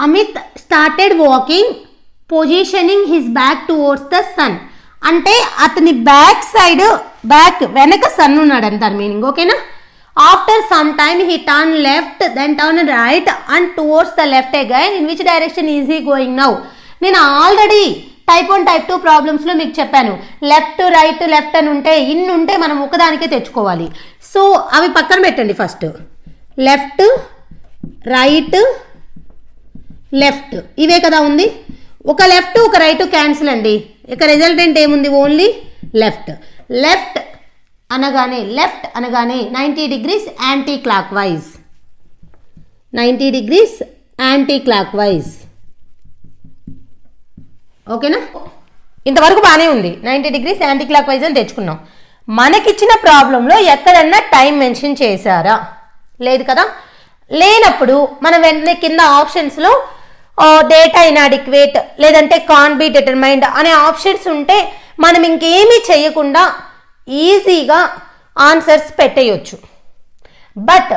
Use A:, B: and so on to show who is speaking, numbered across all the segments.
A: Amit started walking positioning his back towards the sun. అంటే అతని back వెనక సన్ ఉన్నాడు అంటారు మీనింగ్. ఓకేనా. After some time he turn left then turn right and towards the left again. In which direction is he going now? నేను already type 1 type 2 ప్రాబ్లమ్స్లో మీకు చెప్పాను, లెఫ్ట్ రైట్ లెఫ్ట్ అని ఉంటే ఇన్ని ఉంటే మనం ఒకదానికే తెచ్చుకోవాలి. సో అవి పక్కన పెట్టండి. ఫస్ట్ లెఫ్ట్ రైట్ లెఫ్ట్ ఇవే కదా ఉంది. ఒక లెఫ్ట్ ఒక రైట్ క్యాన్సిల్ అండి. ఇక రిజల్టెంట్ ఏముంది? Only left. లెఫ్ట్ అనగానే 90 degrees anti clock wise. 90 degrees anti clock wise. ఓకేనా. ఇంతవరకు బాగానే ఉంది. 90 degrees యాంటీ క్లాక్ వైజ్ అని తెచ్చుకున్నాం. మనకిచ్చిన ప్రాబ్లంలో ఎక్కడన్నా టైం మెన్షన్ చేశారా? లేదు కదా. లేనప్పుడు మనం వెంటనే కింద ఆప్షన్స్లో డేటా ఇన్అడిక్వేట్ లేదంటే కాన్ బి డిటర్మైన్డ్ అనే ఆప్షన్స్ ఉంటే మనం ఇంకేమీ చేయకుండా ఈజీగా ఆన్సర్స్ పెట్టేయచ్చు. బట్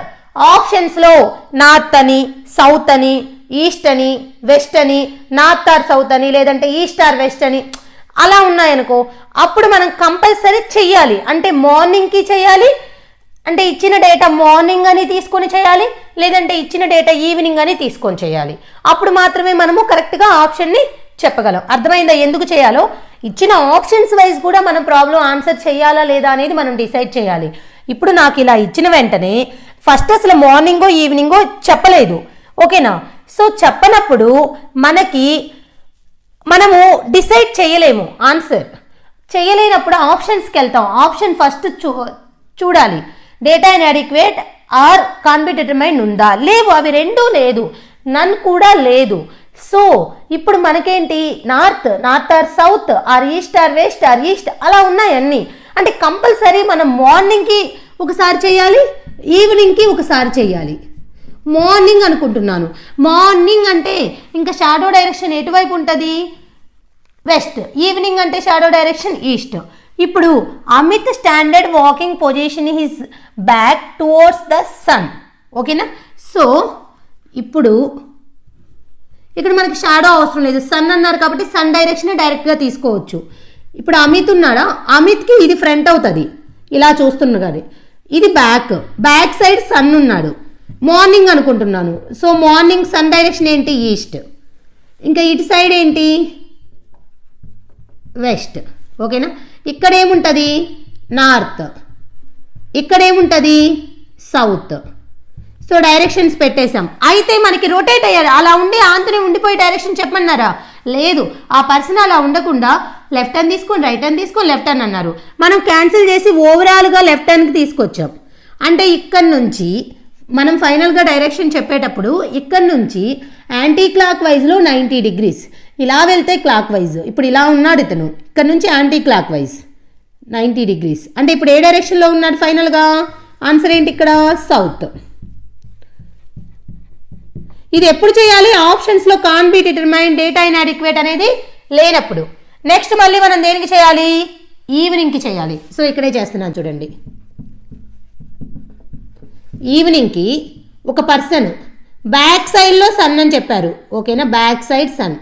A: ఆప్షన్స్లో నార్త్ అని సౌత్ అని ఈస్ట్ అని వెస్ట్ అని, నార్త్ ఆర్ సౌత్ అని లేదంటే ఈస్ట్ ఆర్ వెస్ట్ అని అలా ఉన్నాయనుకో, అప్పుడు మనం కంపల్సరీ చెయ్యాలి. అంటే మార్నింగ్కి చేయాలి, అంటే ఇచ్చిన డేటా మార్నింగ్ అని తీసుకొని చేయాలి, లేదంటే ఇచ్చిన డేటా ఈవినింగ్ అని తీసుకొని చేయాలి. అప్పుడు మాత్రమే మనము కరెక్ట్గా ఆప్షన్ని చెప్పగలం. అర్థమైందా ఎందుకు చేయాలో? ఇచ్చిన ఆప్షన్స్ వైజ్ కూడా మనం ప్రాబ్లం ఆన్సర్ చేయాలా లేదా అనేది మనం డిసైడ్ చేయాలి. ఇప్పుడు నాకు ఇలా ఇచ్చిన వెంటనే ఫస్ట్ అసలు మార్నింగో ఈవినింగో చెప్పలేదు. ఓకేనా. సో చెప్పనప్పుడు మనము డిసైడ్ చేయలేము. ఆన్సర్ చేయలేనప్పుడు ఆప్షన్స్కి వెళ్తాం. ఆప్షన్ ఫస్ట్ చూడాలి. Data inadequate or can be determined ఉందా? లేవు. అవి రెండూ లేదు. నన్ కూడా లేదు. సో ఇప్పుడు మనకేంటి? North or south or east or west or east అలా ఉన్నాయి అన్నీ. అంటే కంపల్సరీ మనం మార్నింగ్కి ఒకసారి చేయాలి, ఈవినింగ్కి ఒకసారి చేయాలి. మార్నింగ్ అనుకుంటున్నాను. మార్నింగ్ అంటే ఇంకా షాడో డైరెక్షన్ ఎటువైపు ఉంటుంది? వెస్ట్. ఈవినింగ్ అంటే షాడో డైరెక్షన్ ఈస్ట్. ఇప్పుడు Amit standard walking position his back towards the sun. ఓకేనా. సో ఇప్పుడు ఇక్కడ మనకి షాడో అవసరం లేదు, సన్ అన్నారు కాబట్టి సన్ డైరెక్షన్ డైరెక్ట్గా తీసుకోవచ్చు. ఇప్పుడు అమిత్ ఉన్నాడా? అమిత్కి ఇది ఫ్రంట్ అవుతుంది ఇలా చూస్తున్నా కానీ, ఇది బ్యాక్ సైడ్ సన్ ఉన్నాడు. మార్నింగ్ అనుకుంటున్నాను. సో మార్నింగ్ సన్ డైరెక్షన్ ఏంటి? ఈస్ట్. ఇంకా ఇటు సైడ్ ఏంటి? వెస్ట్. ఓకేనా. ఇక్కడ ఏముంటుంది? నార్త్. ఇక్కడ ఏముంటుంది? సౌత్. సో డైరెక్షన్స్ పెట్టేశాం. అయితే మనకి రొటేట్ అయ్యారు. అలా ఉండి ఆంతనే ఉండిపోయి డైరెక్షన్ చెప్పమన్నారా? లేదు. ఆ పర్సన్ అలా ఉండకుండా లెఫ్ట్ హ్యాండ్ తీసుకొని రైట్ హ్యాండ్ తీసుకొని లెఫ్ట్ హ్యాండ్ అన్నారు. మనం క్యాన్సిల్ చేసి ఓవరాల్గా లెఫ్ట్ హ్యాండ్కి తీసుకొచ్చాం. అంటే ఇక్కడ నుంచి మనం ఫైనల్గా డైరెక్షన్ చెప్పేటప్పుడు ఇక్కడ నుంచి యాంటీ క్లాక్ వైజ్లో 90 degrees ఇలా వెళ్తే క్లాక్ వైజ్. ఇప్పుడు ఇలా ఉన్నాడు ఇతను, ఇక్కడ నుంచి యాంటీ క్లాక్ వైజ్ 90 degrees. అంటే ఇప్పుడు ఏ డైరెక్షన్లో ఉన్నాడు ఫైనల్గా? ఆన్సర్ ఏంటి ఇక్కడ? సౌత్. ఇది ఎప్పుడు చేయాలి? ఆప్షన్స్లో can be determine data inadequate అనేది లేనప్పుడు. నెక్స్ట్ మళ్ళీ మనం దేనికి చేయాలి? ఈవినింగ్కి చేయాలి. సో ఇక్కడే చేస్తున్నాను చూడండి. ఈవినింగ్కి ఒక పర్సన్ బ్యాక్ సైడ్లో సన్ అని చెప్పారు. ఓకేనా. Back side sun.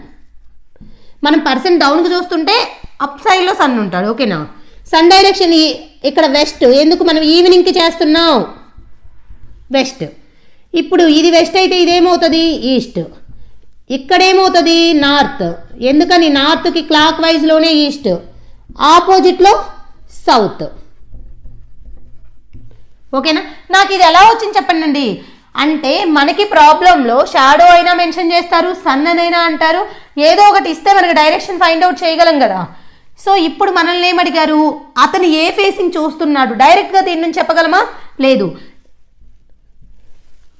A: మనం పర్సన్ డౌన్కి చూస్తుంటే అప్ సైడ్లో సన్ ఉంటాడు. ఓకేనా. సన్ డైరెక్షన్ ఇక్కడ వెస్ట్. ఎందుకు మనం ఈవినింగ్కి చేస్తున్నాం? వెస్ట్. ఇప్పుడు ఇది వెస్ట్ అయితే ఇదేమవుతుంది? ఈస్ట్. ఇక్కడేమవుతుంది? నార్త్. ఎందుకని? నార్త్కి క్లాక్ వైజ్లోనే ఈస్ట్, ఆపోజిట్లో సౌత్. ఓకేనా. నాకు ఇది ఎలా వచ్చింది చెప్పండి. అంటే మనకి ప్రాబ్లంలో షాడో అయినా మెన్షన్ చేస్తారు, సన్ అనైనా అంటారు, ఏదో ఒకటి ఇస్తే మనకి డైరెక్షన్ ఫైండ్ అవుట్ చేయగలం కదా. సో ఇప్పుడు మనల్ని ఏమడిగారు? అతను ఏ ఫేసింగ్ చూస్తున్నాడు? డైరెక్ట్గా దీని నుంచి చెప్పగలమా? లేదు.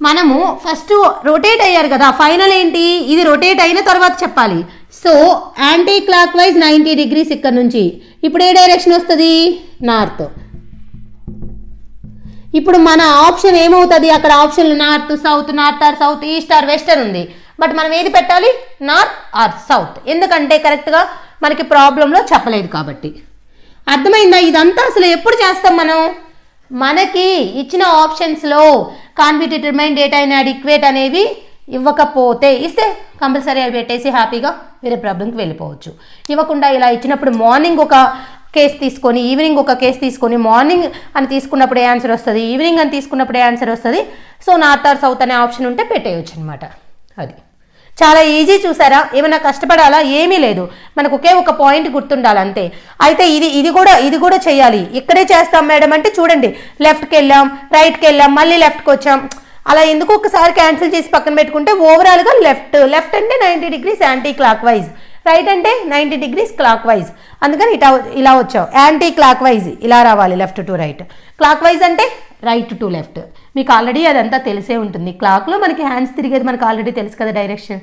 A: మనము ఫస్ట్ రొటేట్ అయ్యారు కదా, ఫైనల్ ఏంటి? ఇది రొటేట్ అయిన తర్వాత చెప్పాలి. So anti clock wise 90 degrees ఇక్కడ నుంచి. ఇప్పుడు ఏ డైరెక్షన్ వస్తుంది? నార్త్. ఇప్పుడు మన ఆప్షన్ ఏమవుతుంది? అక్కడ ఆప్షన్లు north south, north or south, east or western ఉంది. బట్ మనం ఏది పెట్టాలి? North or south. ఎందుకంటే కరెక్ట్గా మనకి ప్రాబ్లంలో చెప్పలేదు కాబట్టి. అర్థమైందా? ఇదంతా అసలు ఎప్పుడు చేస్తాం మనం? మనకి ఇచ్చిన ఆప్షన్స్లో can be determine data inadequate అనేవి ఇవ్వకపోతే ఇస్తే కంపల్సరీ అవి పెట్టేసి హ్యాపీగా వేరే ప్రాబ్లంకి వెళ్ళిపోవచ్చు. ఇవ్వకుండా ఇలా ఇచ్చినప్పుడు మార్నింగ్ ఒక కేసు తీసుకొని ఈవినింగ్ ఒక కేసు తీసుకొని మార్నింగ్ అని తీసుకున్నప్పుడు ఏ ఆన్సర్ వస్తుంది, ఈవినింగ్ అని తీసుకున్నప్పుడు ఏ ఆన్సర్ వస్తుంది. సో నార్త్ ఆర్ సౌత్ అనే ఆప్షన్ ఉంటే పెట్టేయచ్చు అనమాట. అది చాలా ఈజీ. చూసారా, ఏమైనా కష్టపడాలా? ఏమీ లేదు, మనకు ఒకే ఒక పాయింట్ గుర్తుండాలి అంతే. అయితే ఇది కూడా చేయాలి. ఇక్కడే చేస్తాం మేడం అంటే చూడండి, లెఫ్ట్కి వెళ్ళాం, రైట్కి వెళ్ళాం, మళ్ళీ లెఫ్ట్కి వచ్చాం. అలా ఎందుకు ఒకసారి క్యాన్సిల్ చేసి పక్కన పెట్టుకుంటే ఓవరాల్గా లెఫ్ట్ అంటే 90 degrees anti clock wise, right అంటే 90 degrees క్లాక్ వైజ్. అందుకని ఇలా వచ్చావు. యాంటీ క్లాక్ వైజ్ ఇలా రావాలి, left to right. Clock wise అంటే రైట్ టు లెఫ్ట్. మీకు ఆల్రెడీ అదంతా తెలిసే ఉంటుంది. క్లాక్లో మనకి హ్యాండ్స్ తిరిగేది మనకు ఆల్రెడీ తెలుసు కదా డైరెక్షన్.